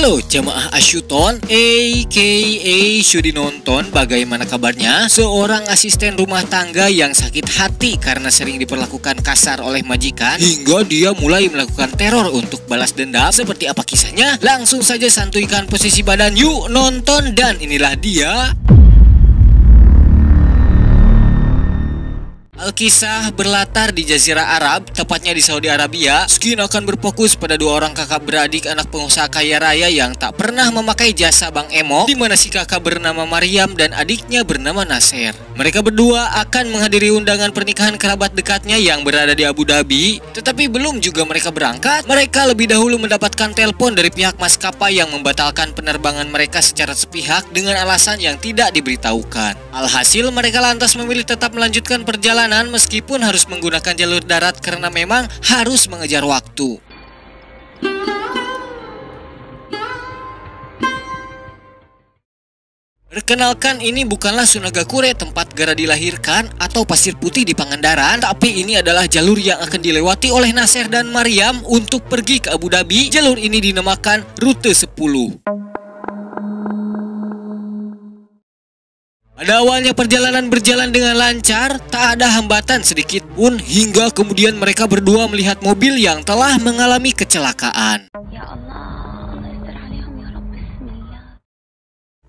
Halo jamaah Asyuton, aka Syudi Nonton, bagaimana kabarnya? Seorang asisten rumah tangga yang sakit hati karena sering diperlakukan kasar oleh majikan hingga dia mulai melakukan teror untuk balas dendam. Seperti apa kisahnya? Langsung saja santuikan posisi badan, yuk nonton. Dan inilah dia. Alkisah berlatar di Jazirah Arab, tepatnya di Saudi Arabia. Skin akan berfokus pada dua orang kakak beradik anak pengusaha kaya raya yang tak pernah memakai jasa Bang Emo, di mana si kakak bernama Maryam dan adiknya bernama Nasir. Mereka berdua akan menghadiri undangan pernikahan kerabat dekatnya yang berada di Abu Dhabi. Tetapi belum juga mereka berangkat, mereka lebih dahulu mendapatkan telepon dari pihak maskapai yang membatalkan penerbangan mereka secara sepihak dengan alasan yang tidak diberitahukan. Alhasil mereka lantas memilih tetap melanjutkan perjalanan meskipun harus menggunakan jalur darat karena memang harus mengejar waktu. Perkenalkan, ini bukanlah Sunagakure, tempat Gaara dilahirkan, atau Pasir Putih di Pangandaran, tapi ini adalah jalur yang akan dilewati oleh Nasir dan Maryam untuk pergi ke Abu Dhabi. Jalur ini dinamakan Rute 10. Pada awalnya perjalanan berjalan dengan lancar, tak ada hambatan sedikit pun, hingga kemudian mereka berdua melihat mobil yang telah mengalami kecelakaan. Ya Allah, istirahliahum ya Rabb, bismillah.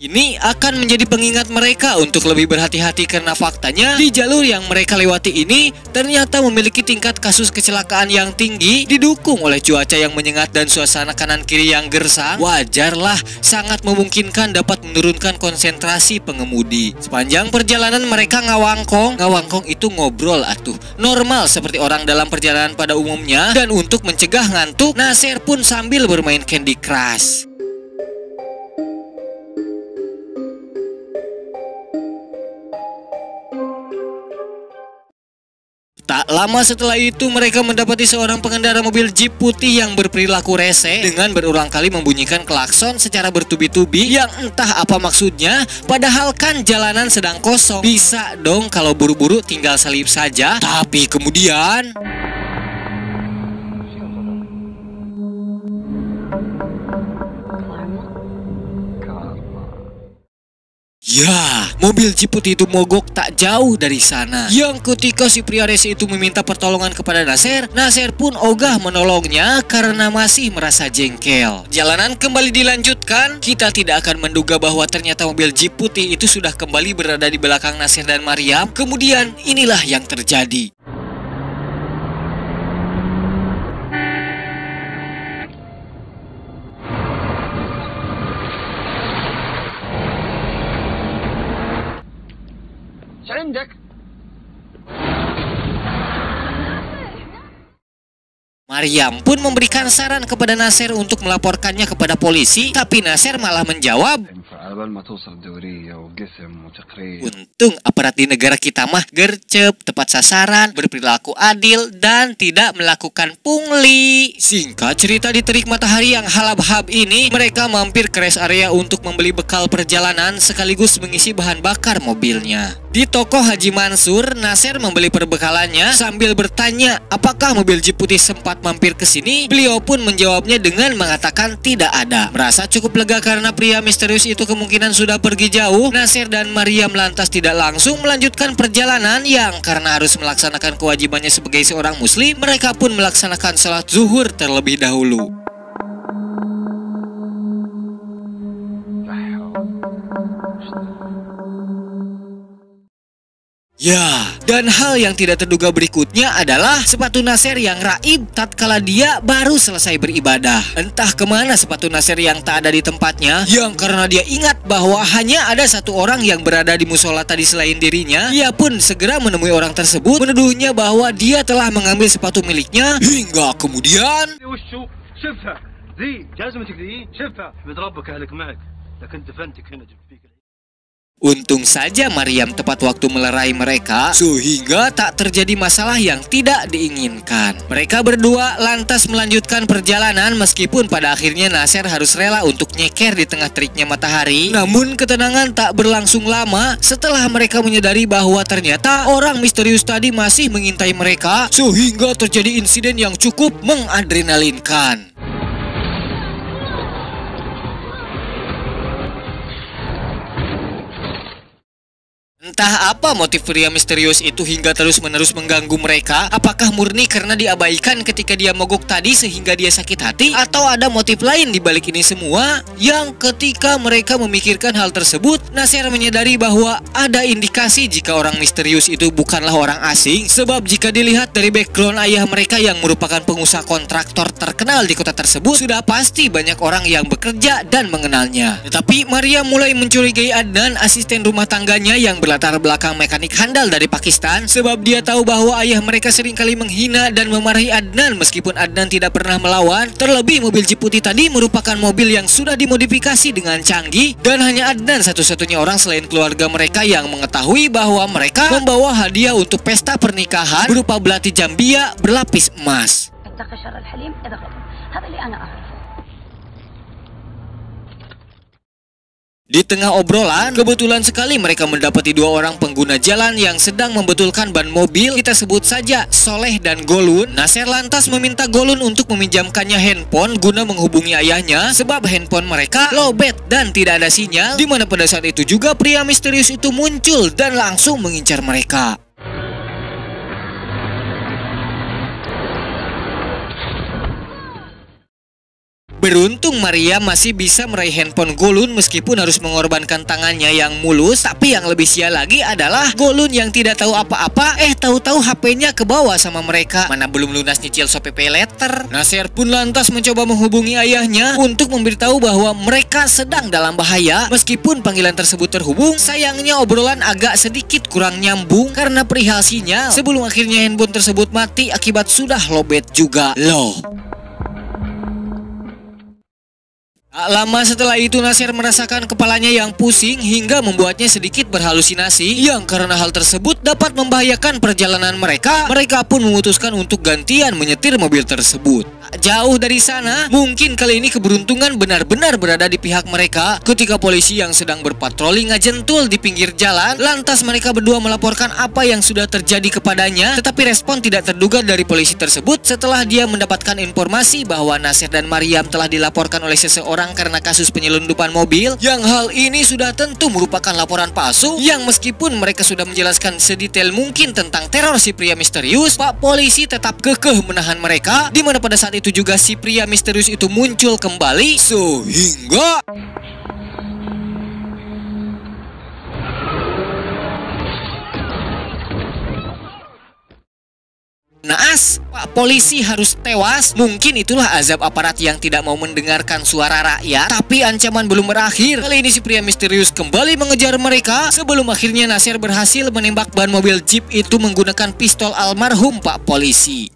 Ini akan menjadi pengingat mereka untuk lebih berhati-hati karena faktanya di jalur yang mereka lewati ini ternyata memiliki tingkat kasus kecelakaan yang tinggi, didukung oleh cuaca yang menyengat dan suasana kanan kiri yang gersang. Wajarlah, sangat memungkinkan dapat menurunkan konsentrasi pengemudi. Sepanjang perjalanan mereka ngawangkong itu ngobrol atuh, normal seperti orang dalam perjalanan pada umumnya. Dan untuk mencegah ngantuk, Nasir pun sambil bermain Candy Crush. Tak lama setelah itu mereka mendapati seorang pengendara mobil Jeep putih yang berperilaku rese dengan berulang kali membunyikan klakson secara bertubi-tubi yang entah apa maksudnya, padahal kan jalanan sedang kosong. Bisa dong kalau buru-buru tinggal salip saja. Tapi kemudian ya, mobil Jeep putih itu mogok tak jauh dari sana. Yang ketika si pria rese itu meminta pertolongan kepada Nasir, Nasir pun ogah menolongnya karena masih merasa jengkel. Jalanan kembali dilanjutkan. Kita tidak akan menduga bahwa ternyata mobil Jeep putih itu sudah kembali berada di belakang Nasir dan Maryam. Kemudian inilah yang terjadi. Maryam pun memberikan saran kepada Nasir untuk melaporkannya kepada polisi, tapi Nasir malah menjawab, untung aparat di negara kita mah gercep, tepat sasaran, berperilaku adil, dan tidak melakukan pungli. Singkat cerita, di terik matahari yang halab-hab ini, mereka mampir ke rest area untuk membeli bekal perjalanan sekaligus mengisi bahan bakar mobilnya. Di toko Haji Mansur, Nasir membeli perbekalannya sambil bertanya apakah mobil Jeep putih sempat mampir ke sini. Beliau pun menjawabnya dengan mengatakan tidak ada. Merasa cukup lega karena pria misterius itu kemungkinan sudah pergi jauh, Nasir dan Maryam lantas tidak langsung melanjutkan perjalanan yang karena harus melaksanakan kewajibannya sebagai seorang muslim, mereka pun melaksanakan sholat zuhur terlebih dahulu. Ya, dan hal yang tidak terduga berikutnya adalah sepatu Nasir yang raib tatkala dia baru selesai beribadah. Entah kemana sepatu Nasir yang tak ada di tempatnya, yang karena dia ingat bahwa hanya ada satu orang yang berada di musola tadi selain dirinya, ia pun segera menemui orang tersebut, menuduhnya bahwa dia telah mengambil sepatu miliknya, hingga kemudian Untung saja Maryam tepat waktu melerai mereka sehingga tak terjadi masalah yang tidak diinginkan. Mereka berdua lantas melanjutkan perjalanan meskipun pada akhirnya Nasir harus rela untuk nyeker di tengah teriknya matahari. Namun ketenangan tak berlangsung lama setelah mereka menyadari bahwa ternyata orang misterius tadi masih mengintai mereka sehingga terjadi insiden yang cukup mengadrenalinkan. Entah apa motif pria misterius itu hingga terus-menerus mengganggu mereka. Apakah murni karena diabaikan ketika dia mogok tadi sehingga dia sakit hati? Atau ada motif lain di balik ini semua? Yang ketika mereka memikirkan hal tersebut, Nasir menyadari bahwa ada indikasi jika orang misterius itu bukanlah orang asing. Sebab jika dilihat dari background ayah mereka yang merupakan pengusaha kontraktor terkenal di kota tersebut, sudah pasti banyak orang yang bekerja dan mengenalnya. Tetapi Maria mulai mencurigai Adnan, asisten rumah tangganya yang latar belakang mekanik handal dari Pakistan, sebab dia tahu bahwa ayah mereka seringkali menghina dan memarahi Adnan meskipun Adnan tidak pernah melawan. Terlebih mobil Jeep putih tadi merupakan mobil yang sudah dimodifikasi dengan canggih dan hanya Adnan satu-satunya orang selain keluarga mereka yang mengetahui bahwa mereka membawa hadiah untuk pesta pernikahan berupa belati jambia berlapis emas. Di tengah obrolan, kebetulan sekali mereka mendapati dua orang pengguna jalan yang sedang membetulkan ban mobil. Kita sebut saja Soleh dan Golun. Nasir lantas meminta Golun untuk meminjamkannya handphone guna menghubungi ayahnya, sebab handphone mereka lowbat dan tidak ada sinyal. Dimana pada saat itu juga pria misterius itu muncul dan langsung mengincar mereka. Beruntung Maria masih bisa meraih handphone Golun meskipun harus mengorbankan tangannya yang mulus. Tapi yang lebih sial lagi adalah Golun yang tidak tahu apa-apa, tahu-tahu HP-nya kebawa sama mereka. Mana belum lunas nyicil Shopee Pay Later. Nasir pun lantas mencoba menghubungi ayahnya untuk memberitahu bahwa mereka sedang dalam bahaya. Meskipun panggilan tersebut terhubung, sayangnya obrolan agak sedikit kurang nyambung karena perihal sinyal. Sebelum akhirnya handphone tersebut mati akibat sudah lowbat juga. Loh. Tak lama setelah itu Nasir merasakan kepalanya yang pusing hingga membuatnya sedikit berhalusinasi, yang karena hal tersebut dapat membahayakan perjalanan mereka. Mereka pun memutuskan untuk gantian menyetir mobil tersebut. Tak jauh dari sana, mungkin kali ini keberuntungan benar-benar berada di pihak mereka ketika polisi yang sedang berpatroli ngajentul di pinggir jalan. Lantas mereka berdua melaporkan apa yang sudah terjadi kepadanya, tetapi respon tidak terduga dari polisi tersebut setelah dia mendapatkan informasi bahwa Nasir dan Maryam telah dilaporkan oleh seseorang karena kasus penyelundupan mobil, yang hal ini sudah tentu merupakan laporan palsu, yang meskipun mereka sudah menjelaskan sedetail mungkin tentang teror si pria misterius, Pak polisi tetap kekeh menahan mereka. Dimana pada saat itu juga si pria misterius itu muncul kembali sehingga naas, Pak polisi harus tewas. Mungkin itulah azab aparat yang tidak mau mendengarkan suara rakyat. Tapi ancaman belum berakhir. Kali ini si pria misterius kembali mengejar mereka sebelum akhirnya Nasir berhasil menembak ban mobil Jeep itu menggunakan pistol almarhum Pak polisi.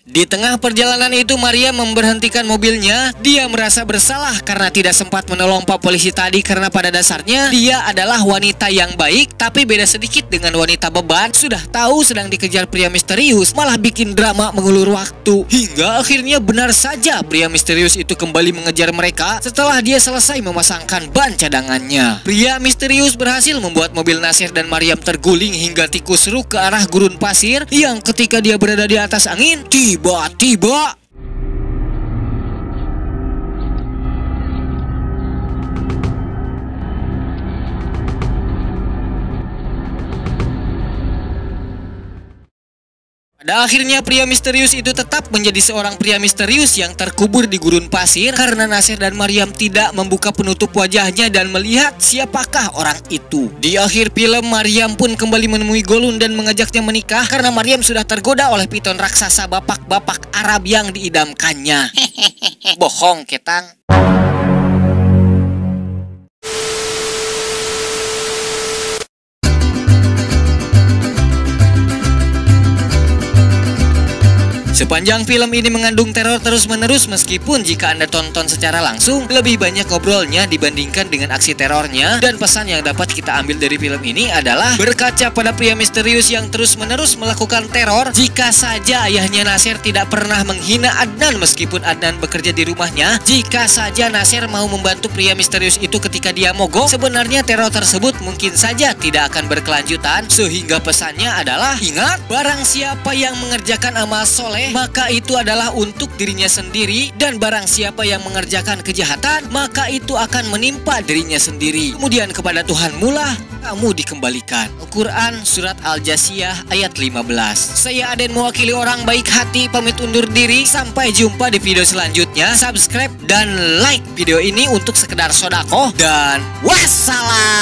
Di tengah perjalanan itu Maria memberhentikan mobilnya. Dia merasa bersalah karena tidak sempat menolong Pak polisi tadi, karena pada dasarnya dia adalah wanita yang baik. Tapi beda sedikit dengan wanita beban. Sudah tahu sedang dikejar pria misterius, malah bikin drama mengulur waktu. Hingga akhirnya benar saja pria misterius itu kembali mengejar mereka setelah dia selesai memasangkan ban cadangannya. Pria misterius berhasil membuat mobil Nasir dan Maryam terguling hingga tikus ruk ke arah gurun pasir, yang ketika dia berada di atas angin, tiba-tiba pada akhirnya pria misterius itu tetap menjadi seorang pria misterius yang terkubur di gurun pasir karena Nasir dan Maryam tidak membuka penutup wajahnya dan melihat siapakah orang itu. Di akhir film, Maryam pun kembali menemui Golun dan mengajaknya menikah karena Maryam sudah tergoda oleh piton raksasa bapak-bapak Arab yang diidamkannya. Bohong, ketang. Sepanjang film ini mengandung teror terus-menerus, meskipun jika Anda tonton secara langsung lebih banyak ngobrolnya dibandingkan dengan aksi terornya. Dan pesan yang dapat kita ambil dari film ini adalah berkaca pada pria misterius yang terus-menerus melakukan teror. Jika saja ayahnya Nasir tidak pernah menghina Adnan meskipun Adnan bekerja di rumahnya, jika saja Nasir mau membantu pria misterius itu ketika dia mogok, sebenarnya teror tersebut mungkin saja tidak akan berkelanjutan. Sehingga pesannya adalah, ingat, barang siapa yang mengerjakan amal soleh maka itu adalah untuk dirinya sendiri, dan barang siapa yang mengerjakan kejahatan maka itu akan menimpa dirinya sendiri. Kemudian kepada Tuhanmu lah kamu dikembalikan. Al-Quran Surat Al-Jasiyah ayat 15. Saya Aden mewakili orang baik hati pamit undur diri. Sampai jumpa di video selanjutnya. Subscribe dan like video ini untuk sekedar sodako, dan wassalam.